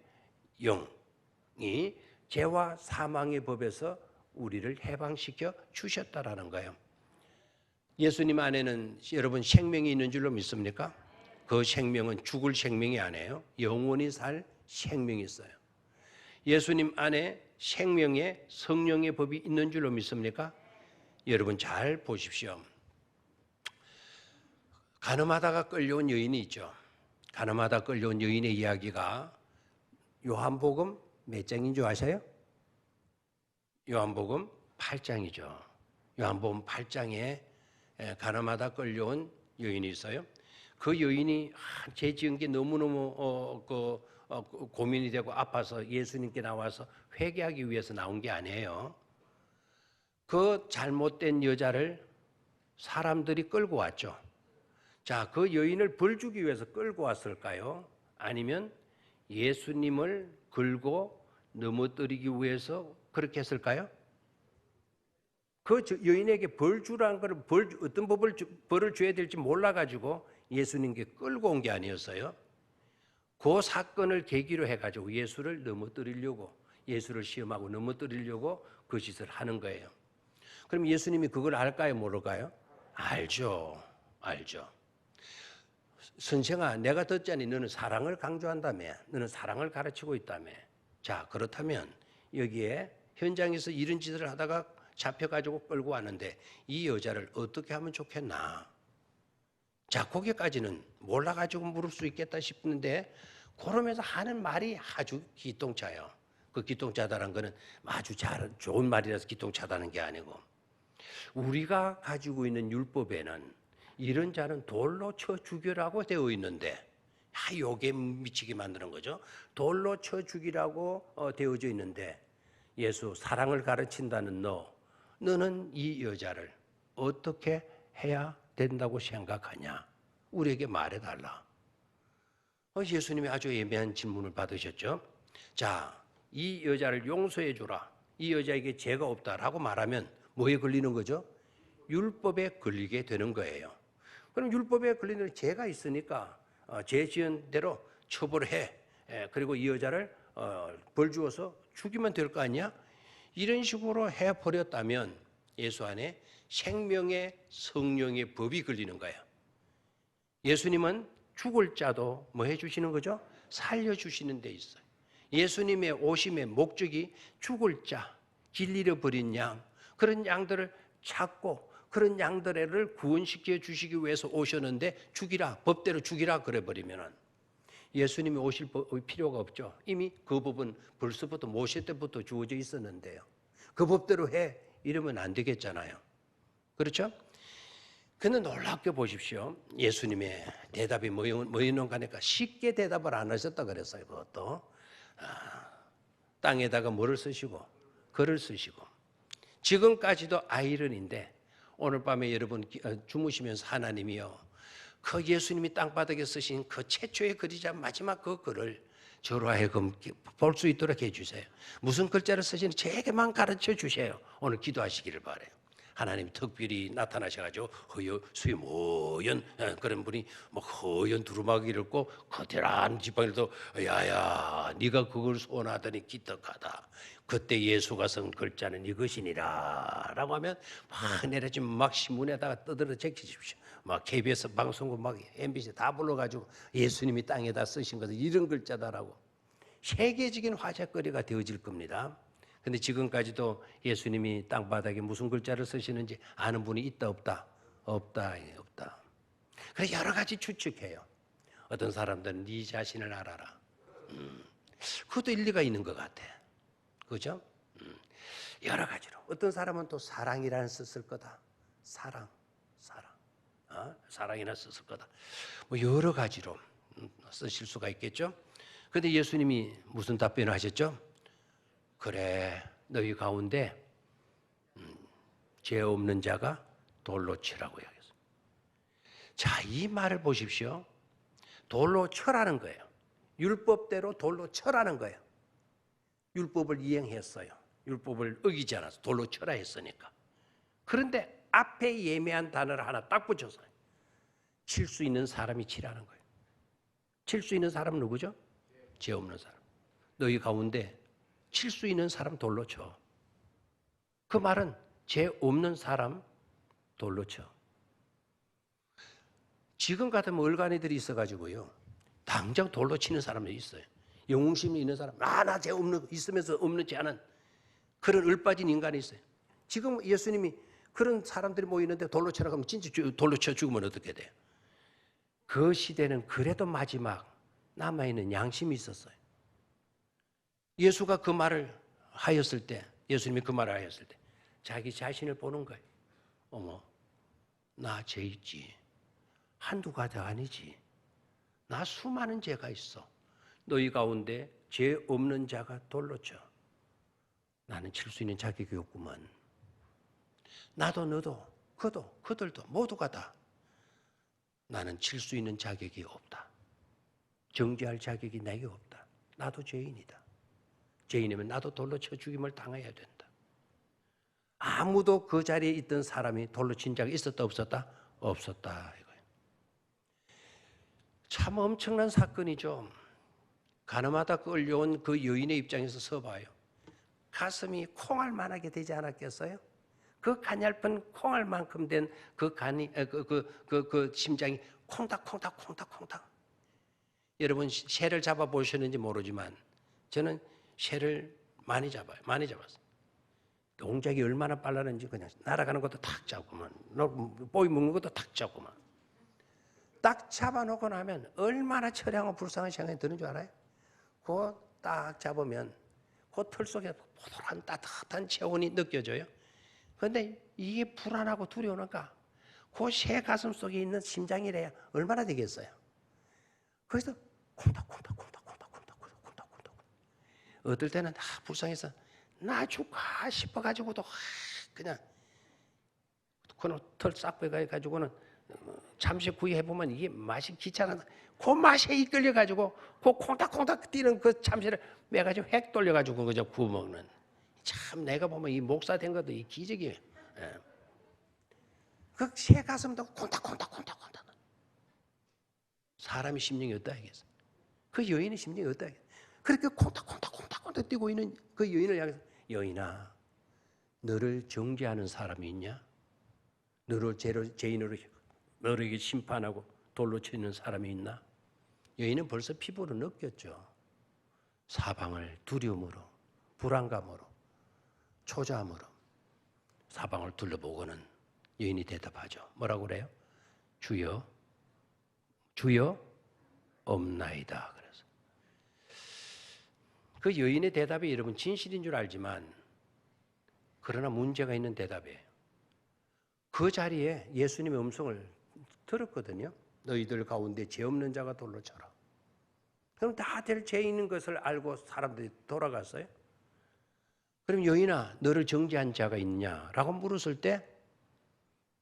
영이 죄와 사망의 법에서 우리를 해방시켜 주셨다라는 거예요. 예수님 안에는 여러분 생명이 있는 줄로 믿습니까? 그 생명은 죽을 생명이 아니에요. 영원히 살 생명이 있어요. 예수님 안에 생명의 성령의 법이 있는 줄로 믿습니까? 여러분 잘 보십시오. 가늠하다가 끌려온 여인이 있죠. 가늠하다 끌려온 여인의 이야기가 요한복음 몇 장인 줄 아세요? 요한복음 8장이죠. 요한복음 8장에 가늠하다 끌려온 여인이 있어요. 그 여인이 죄 지은 게 너무너무 고민이 되고 아파서 예수님께 나와서 회개하기 위해서 나온 게 아니에요. 그 잘못된 여자를 사람들이 끌고 왔죠. 자, 그 여인을 벌 주기 위해서 끌고 왔을까요? 아니면 예수님을 걸고 넘어뜨리기 위해서 그렇게 했을까요? 그 여인에게 벌 주라는 걸 어떤 벌을 줘야 될지 몰라가지고 예수님께 끌고 온 게 아니었어요. 그 사건을 계기로 해가지고 예수를 넘어뜨리려고, 예수를 시험하고 넘어뜨리려고 그 짓을 하는 거예요. 그럼 예수님이 그걸 알까요? 모를까요? 알죠. 알죠. 선생아, 내가 듣자니 너는 사랑을 강조한다며, 너는 사랑을 가르치고 있다며. 자, 그렇다면 여기에 현장에서 이런 짓을 하다가 잡혀가지고 끌고 왔는데 이 여자를 어떻게 하면 좋겠나? 자, 거기까지는 몰라가지고 물을 수 있겠다 싶는데 그러면서 하는 말이 아주 기똥차요. 그 기똥차다는 거는 아주 좋은 말이라서 기똥차다는 게 아니고, 우리가 가지고 있는 율법에는 이런 자는 돌로 쳐 죽여라고 되어 있는데, 요게 미치게 만드는 거죠. 돌로 쳐 죽이라고 되어져 있는데 예수 사랑을 가르친다는 너는 이 여자를 어떻게 해야 된다고 생각하냐? 우리에게 말해달라. 예수님이 아주 애매한 질문을 받으셨죠. 자, 이 여자를 용서해 주라, 이 여자에게 죄가 없다라고 말하면 뭐에 걸리는 거죠? 율법에 걸리게 되는 거예요. 그럼 율법에 걸리는 죄가 있으니까 죄 지은 대로 처벌해. 그리고 이 여자를 벌 주어서 죽이면 될 거 아니야? 이런 식으로 해버렸다면 예수 안에 생명의 성령의 법이 걸리는 거예요. 예수님은 죽을 자도 뭐 해주시는 거죠? 살려주시는 데 있어요. 예수님의 오심의 목적이 죽을 자, 길 잃어버린 양, 그런 양들을 찾고 그런 양들을 구원시켜 주시기 위해서 오셨는데 죽이라, 법대로 죽이라 그래버리면은 예수님이 오실 필요가 없죠. 이미 그 법은 벌써부터 모세 때부터 주어져 있었는데요. 그 법대로 해 이러면 안 되겠잖아요. 그렇죠? 근데 놀랍게 보십시오. 예수님의 대답이 뭐였는가 하니까 쉽게 대답을 안 하셨다 그랬어요. 그것도 땅에다가 뭐를 쓰시고 글을 쓰시고. 지금까지도 아이러니인데 오늘 밤에 여러분 주무시면서 하나님이요, 그 예수님이 땅바닥에 쓰신 그 최초의 글이자 마지막 그 글을 저로 하여금 볼 수 있도록 해주세요. 무슨 글자를 쓰시는지 제게만 가르쳐 주세요. 오늘 기도하시기를 바라요. 하나님 특별히 나타나셔가지고 수모연 그런 분이 뭐 허연 두루마기를 입고 거대한 지팡이도 야야 네가 그걸 소원하더니 기특하다. 그때 예수가 쓴 글자는 이것이니라 라고 하면 막 내려지면 막 신문에다가 떠들어 제끼십시오. 막 KBS 방송국 막 MBC 다 불러가지고 예수님이 땅에다 쓰신 것은 이런 글자다라고 세계적인 화제거리가 되어질 겁니다. 근데 지금까지도 예수님이 땅바닥에 무슨 글자를 쓰시는지 아는 분이 있다 없다? 없다. 그래서 여러 가지 추측해요. 어떤 사람들은 네 자신을 알아라. 그것도 일리가 있는 것 같아. 그죠? 여러 가지로. 어떤 사람은 또 사랑이라는 썼을 거다. 사랑. 사랑이나 썼을 거다. 뭐 여러 가지로 쓰실 수가 있겠죠. 그런데 예수님이 무슨 답변을 하셨죠? 그래, 너희 가운데 죄 없는 자가 돌로 치라고 하겠습니다. 자, 이 말을 보십시오. 돌로 쳐라는 거예요. 율법대로 돌로 쳐라는 거예요. 율법을 이행했어요. 율법을 어기지 않아서 돌로 쳐라 했으니까. 그런데 앞에 예매한 단어를 하나 딱 붙여서 칠 수 있는 사람이 치라는 거예요. 칠 수 있는 사람은 누구죠? 죄 없는 사람. 너희 가운데 칠 수 있는 사람 돌로 쳐. 그 말은 죄 없는 사람 돌로 쳐. 지금 같으면 얼간이들이 있어가지고요, 당장 돌로 치는 사람도 있어요. 영웅심이 있는 사람, 나 죄 없는 있으면서 없는 죄는 그런 을빠진 인간이 있어요. 지금 예수님이 그런 사람들이 모이는데 돌로 쳐라고 하면 진짜 돌로 쳐 죽으면 어떻게 돼요? 그 시대는 그래도 마지막 남아있는 양심이 있었어요. 예수가 그 말을 하였을 때, 예수님이 그 말을 하였을 때 자기 자신을 보는 거예요. 어머, 나 죄 있지. 한두 가지가 아니지. 나 수많은 죄가 있어. 너희 가운데 죄 없는 자가 돌로 쳐. 나는 칠 수 있는 자격이 없구만. 나도 너도 그들도 모두가 다 나는 칠 수 있는 자격이 없다. 정죄할 자격이 내게 없다. 나도 죄인이다. 죄인이면 나도 돌로 쳐 죽임을 당해야 된다. 아무도 그 자리에 있던 사람이 돌로 친 적이 있었다 없었다? 없었다 이거예요. 참 엄청난 사건이죠. 가늠하다 끌려온 그 여인의 입장에서 서봐요. 가슴이 콩알만하게 되지 않았겠어요? 그 가냘픈 콩알만큼 된 그 간이 그 심장이 콩닥콩닥. 여러분 새를 잡아 보셨는지 모르지만 저는 새를 많이 잡아요. 많이 잡았어요. 동작이 얼마나 빨라는지 그냥 날아가는 것도 탁 잡고만, 뽀이 먹는 것도 탁 잡고만. 딱 잡아놓고 나면 얼마나 처량하고 불쌍한 생각이 드는 줄 알아요? 그거 딱 잡으면 그 털 속에 포도란 따뜻한 체온이 느껴져요. 그런데 이게 불안하고 두려우니까 그 새 가슴 속에 있는 심장이래야 얼마나 되겠어요? 그래서 콩닥콩닥. 어떨 때는 불쌍해서 나 죽까 싶어가지고도 그냥 그런 털 싹 빼가지고는 잠시 구이해보면 이게 맛이 귀찮아서 그 맛에 이끌려가지고 그 콩닥콩닥 뛰는 그 참새를 매가지고 획 돌려가지고 그저 구워 먹는. 참 내가 보면 이 목사 된 것도 이 기적이에요. 그 새 가슴도 콩닥콩닥. 사람의 심령이 어떠 하겠어? 그 여인의 심령이 어떠 하겠어? 그렇게 콩닥콩닥 뛰고 있는 그 여인을 향해서 여인아, 너를 정죄하는 사람이 있냐? 너를 죄인으로 너에게 심판하고 돌로 치는 사람이 있나? 여인은 벌써 피부로 느꼈죠. 사방을 두려움으로, 불안감으로, 초조함으로 사방을 둘러보고는 여인이 대답하죠. 뭐라고 그래요? 주여 없나이다. 그래서 그 여인의 대답이 여러분 진실인 줄 알지만 그러나 문제가 있는 대답이에요. 그 자리에 예수님의 음성을 들었거든요. 너희들 가운데 죄 없는 자가 돌로 쳐라. 그럼 다들 죄 있는 것을 알고 사람들이 돌아갔어요. 그럼 여인아, 너를 정죄한 자가 있냐라고 물었을 때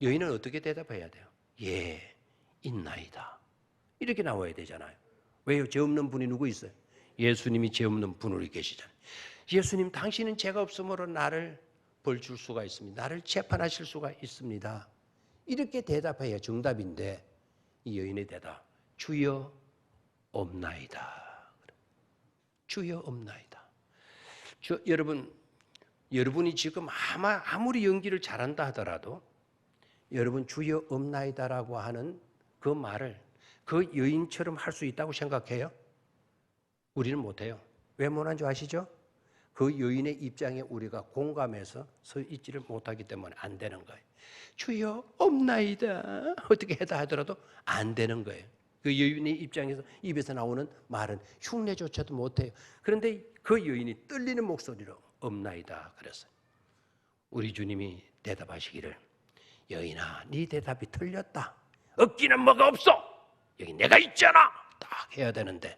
여인은 어떻게 대답해야 돼요? 예, 있나이다. 이렇게 나와야 되잖아요. 왜요? 죄 없는 분이 누구 있어요? 예수님이 죄 없는 분으로 계시잖아요. 예수님, 당신은 죄가 없으므로 나를 벌 줄 수가 있습니다. 나를 재판하실 수가 있습니다. 이렇게 대답해야 정답인데 이 여인의 대답, 주여 없나이다. 주여 없나이다. 여러분이 지금 아무리 연기를 잘한다 하더라도 여러분 주여 없나이다라고 하는 그 말을 그 여인처럼 할 수 있다고 생각해요? 우리는 못해요. 왜 못한 줄 아시죠? 그 여인의 입장에 우리가 공감해서 서 있지를 못하기 때문에 안 되는 거예요. 주여 없나이다. 어떻게 해다 하더라도 안 되는 거예요. 그 여인의 입장에서 입에서 나오는 말은 흉내조차도 못해요. 그런데 그 여인이 떨리는 목소리로 없나이다 그랬어요. 우리 주님이 대답하시기를 여인아, 네 대답이 틀렸다. 없기는 뭐가 없어. 여기 내가 있잖아. 딱 해야 되는데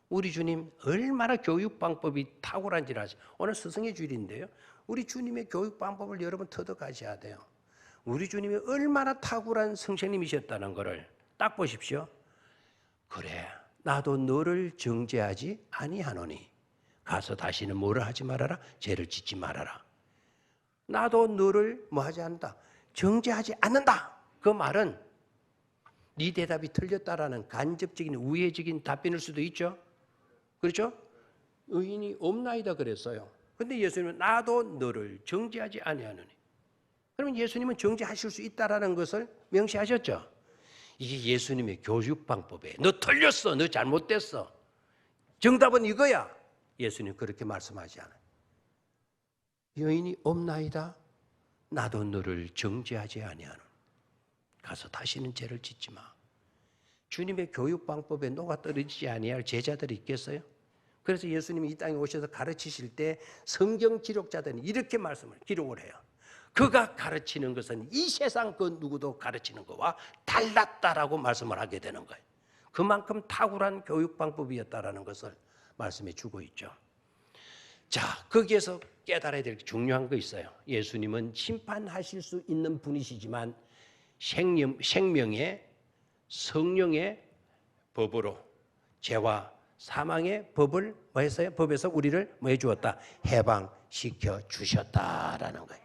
우리 주님 얼마나 교육 방법이 탁월한지 아세요? 오늘 스승의 주일인데요. 우리 주님의 교육 방법을 여러분 터득하셔야 돼요. 우리 주님이 얼마나 탁월한 선생님이셨다는 것을 딱 보십시오. 그래, 나도 너를 정죄하지 아니하노니 가서 다시는 뭐를 하지 말아라? 죄를 짓지 말아라. 나도 너를 뭐 하지 않는다? 정죄하지 않는다. 그 말은 네 대답이 틀렸다라는 간접적인 우회적인 답변일 수도 있죠. 그렇죠? 의인이 없나이다 그랬어요. 그런데 예수님은 나도 너를 정죄하지 아니하노니. 그러면 예수님은 정죄하실 수 있다라는 것을 명시하셨죠. 이게 예수님의 교육 방법이에요. 너 틀렸어. 너 잘못됐어. 정답은 이거야. 예수님 그렇게 말씀하지 않아요. 여인이 없나이다. 나도 너를 정죄하지 아니하노니. 가서 다시는 죄를 짓지 마. 주님의 교육 방법에 녹아떨어지지 아니할 제자들이 있겠어요? 그래서 예수님이 이 땅에 오셔서 가르치실 때 성경 기록자들은 이렇게 말씀을 기록을 해요. 그가 가르치는 것은 이 세상 그 누구도 가르치는 것과 달랐다라고 말씀을 하게 되는 거예요. 그만큼 탁월한 교육 방법이었다라는 것을 말씀해 주고 있죠. 자, 거기에서 깨달아야 될 중요한 거 있어요. 예수님은 심판하실 수 있는 분이시지만 생명의 성령의 법으로 죄와 사망의 법을 뭐 했어요? 법에서 우리를 뭐 해주었다? 해방시켜 주셨다라는 거예요.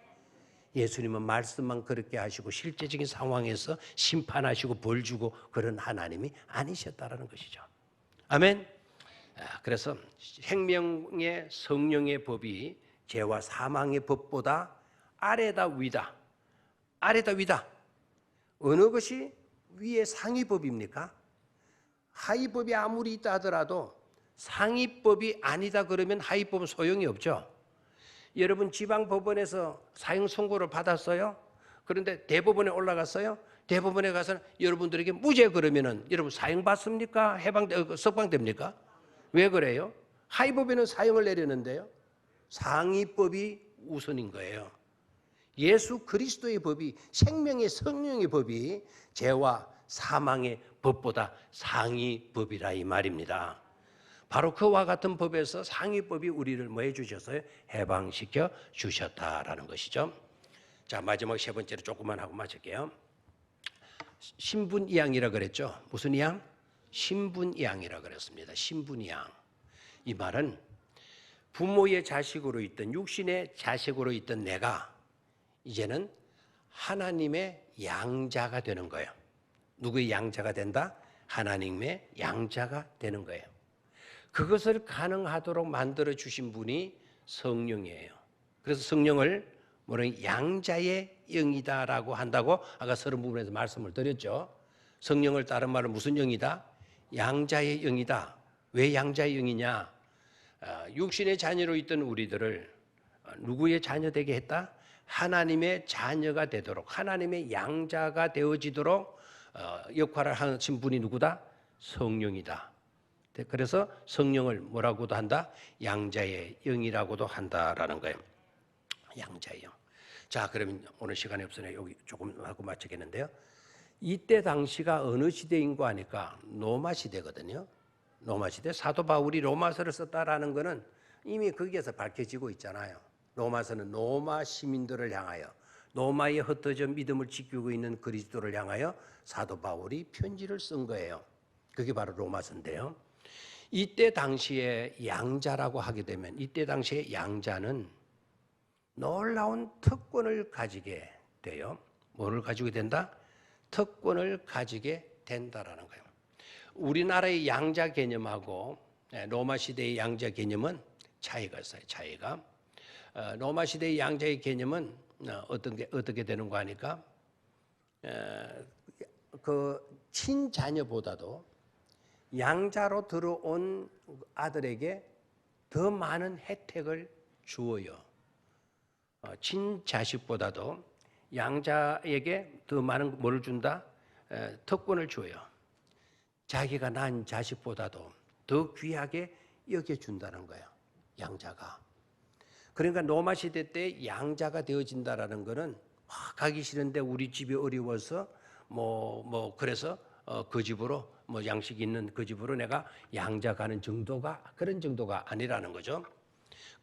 예수님은 말씀만 그렇게 하시고 실제적인 상황에서 심판하시고 벌 주고 그런 하나님이 아니셨다라는 것이죠. 아멘. 그래서 생명의 성령의 법이 죄와 사망의 법보다 아래다 위다. 아래다 위다. 어느 것이 위의 상위법입니까? 하위법이 아무리 있다 하더라도 상위법이 아니다 그러면 하위법은 소용이 없죠. 여러분 지방법원에서 사형 선고를 받았어요. 그런데 대법원에 올라갔어요. 대법원에 가서 여러분들에게 무죄 그러면은 여러분 사형 받습니까? 석방됩니까? 왜 그래요? 하위법에는 사형을 내렸는데요. 상위법이 우선인 거예요. 예수 그리스도의 법이 생명의 성령의 법이 죄와 사망의 법보다 상위법이라 이 말입니다. 바로 그와 같은 법에서 상위법이 우리를 뭐 해주셨어요? 해방시켜 주셨다라는 것이죠. 자, 마지막 세 번째로 조금만 하고 마칠게요. 신분이양이라 그랬죠. 무슨 이양? 신분이양이라 그랬습니다. 신분이양. 이 말은 부모의 자식으로 있던 육신의 자식으로 있던 내가 이제는 하나님의 양자가 되는 거예요. 누구의 양자가 된다? 하나님의 양자가 되는 거예요. 그것을 가능하도록 만들어 주신 분이 성령이에요. 그래서 성령을 뭐는 양자의 영이다라고 한다고 아까 서론 부분에서 말씀을 드렸죠. 성령을 다른 말은 무슨 영이다? 양자의 영이다. 왜 양자의 영이냐? 육신의 자녀로 있던 우리들을 누구의 자녀 되게 했다? 하나님의 자녀가 되도록 하나님의 양자가 되어지도록 역할을 하신 분이 누구다? 성령이다. 그래서 성령을 뭐라고도 한다? 양자의 영이라고도 한다라는 거예요. 양자의 영. 자, 그러면 오늘 시간이 없으니 여기 조금 하고 마치겠는데요. 이때 당시가 어느 시대인고 하니까 로마 시대거든요. 로마 시대. 사도 바울이 로마서를 썼다라는 것은 이미 거기에서 밝혀지고 있잖아요. 로마서는 로마 시민들을 향하여, 로마의 흩어져 믿음을 지키고 있는 그리스도를 향하여 사도 바울이 편지를 쓴 거예요. 그게 바로 로마서인데요. 이때 당시에 양자라고 하게 되면, 이때 당시에 양자는 놀라운 특권을 가지게 돼요. 뭐를 가지게 된다? 특권을 가지게 된다라는 거예요. 우리나라의 양자 개념하고 로마 시대의 양자 개념은 차이가 있어요. 차이가. 로마 시대의 양자의 개념은 어떻게 되는가 하니까 그 친자녀보다도 양자로 들어온 아들에게 더 많은 혜택을 주어요. 친자식보다도 양자에게 더 많은 뭐를 준다? 특권을 줘요. 자기가 낳은 자식보다도 더 귀하게 여겨준다는 거예요. 양자가. 그러니까 로마 시대 때 양자가 되어진다라는 것은 가기 싫은데 우리 집이 어려워서 그래서 그 집으로 양식 있는 그 집으로 내가 양자 가는 정도가 그런 정도가 아니라는 거죠.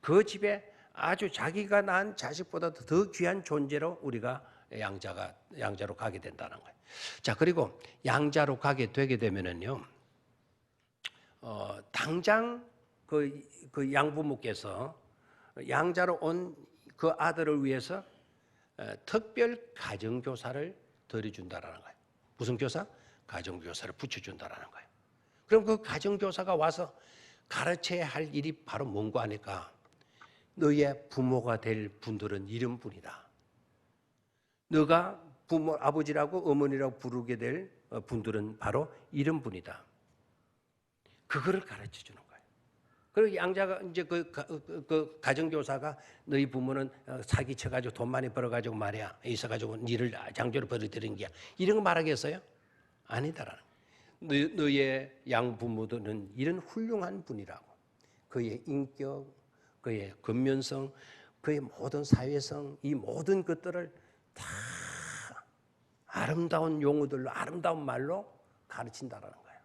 그 집에 아주 자기가 낳은 자식보다 더 귀한 존재로 우리가 양자로 가게 된다는 거예요. 자, 그리고 양자로 가게 되게 되면은요, 당장 그 양부모께서 양자로 온 그 아들을 위해서 특별 가정교사를 들여준다라는 거예요. 무슨 교사? 가정교사를 붙여준다라는 거예요. 그럼 그 가정교사가 와서 가르쳐야 할 일이 바로 뭔가 하니까 너의 부모가 될 분들은 이런 분이다. 너가 부모, 아버지라고 어머니라고 부르게 될 분들은 바로 이런 분이다. 그거를 가르쳐 주는 거예요. 그리고 양자가 이제 그 가정교사가 너희 부모는 사기쳐가지고 돈 많이 벌어가지고 말이야. 있어가지고 니를 장조를 벌어들인 게야. 이런 거 말하겠어요? 아니다라는 거예요. 너의 양부모들은 이런 훌륭한 분이라고. 그의 인격, 그의 근면성, 그의 모든 사회성, 이 모든 것들을 다 아름다운 용어들로, 아름다운 말로 가르친다라는 거예요.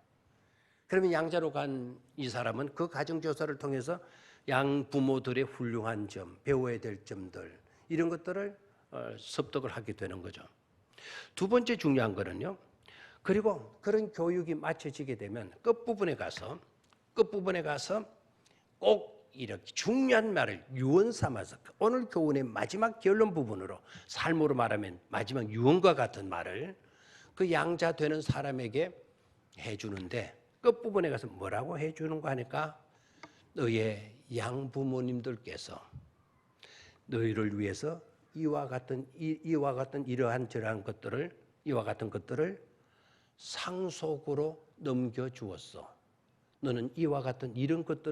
그러면 양자로 간 이 사람은 그 가정교사를 통해서 양부모들의 훌륭한 점, 배워야 될 점들, 이런 것들을 습득을 하게 되는 거죠. 두 번째 중요한 거는요. 그리고 그런 교육이 마쳐지게 되면 끝부분에 가서 꼭 이렇게 중요한 말을 유언 삼아서 오늘 교훈의 마지막 결론 부분으로 삶으로 말하면 마지막 유언과 같은 말을 그 양자 되는 사람에게 해주는데 끝부분에 가서 뭐라고 해주는가 하니까 너의 양부모님들께서 너희를 위해서 이와 같은 이러한 저러한 것들을 이와 같은 것들을 상속으로 넘겨주었어. 너는 이와 같은 이런 것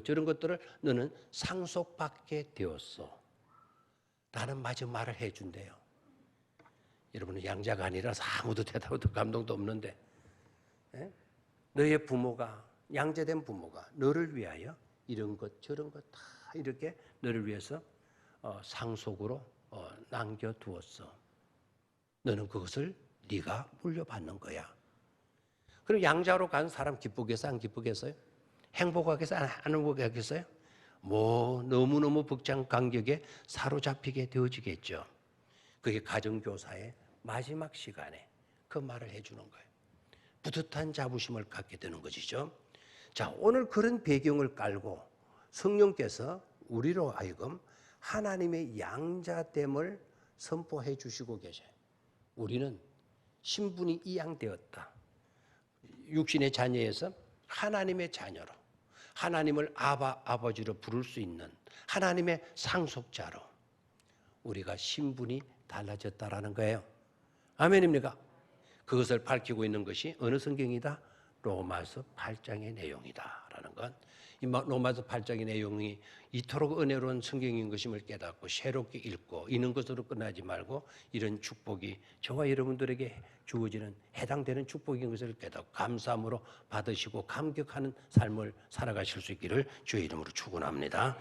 저런 것들을 너는 상속받게 되었어. 라는 마지막 말을 해준대요. 여러분은 양자가 아니라서 아무도 대답도 감동도 없는데 너의 부모가 양자된 부모가 너를 위하여 이런 것 저런 것 다 이렇게 너를 위해서 상속으로 남겨두었어. 너는 그것을 네가 물려받는 거야. 그럼 양자로 간 사람 기쁘겠어요? 안 기쁘겠어요? 행복하겠어요? 안 행복하겠어요? 너무너무 벅찬 간격에 사로잡히게 되어지겠죠. 그게 가정교사의 마지막 시간에 그 말을 해주는 거예요. 뿌듯한 자부심을 갖게 되는 것이죠. 자, 오늘 그런 배경을 깔고 성령께서 우리로 하여금 하나님의 양자됨을 선포해 주시고 계셔요. 우리는 신분이 이양되었다. 육신의 자녀에서 하나님의 자녀로, 하나님을 아버지로 부를 수 있는 하나님의 상속자로 우리가 신분이 달라졌다라는 거예요. 아멘입니까? 그것을 밝히고 있는 것이 어느 성경이다? 로마서 8장의 내용이다라는 것. 이 로마서 8장의 내용이 이토록 은혜로운 성경인 것임을 깨닫고 새롭게 읽고 있는 것으로 끝나지 말고 이런 축복이 저와 여러분들에게 주어지는 해당되는 축복인 것을 깨닫고 감사함으로 받으시고 감격하는 삶을 살아가실 수 있기를 주의 이름으로 축원합니다.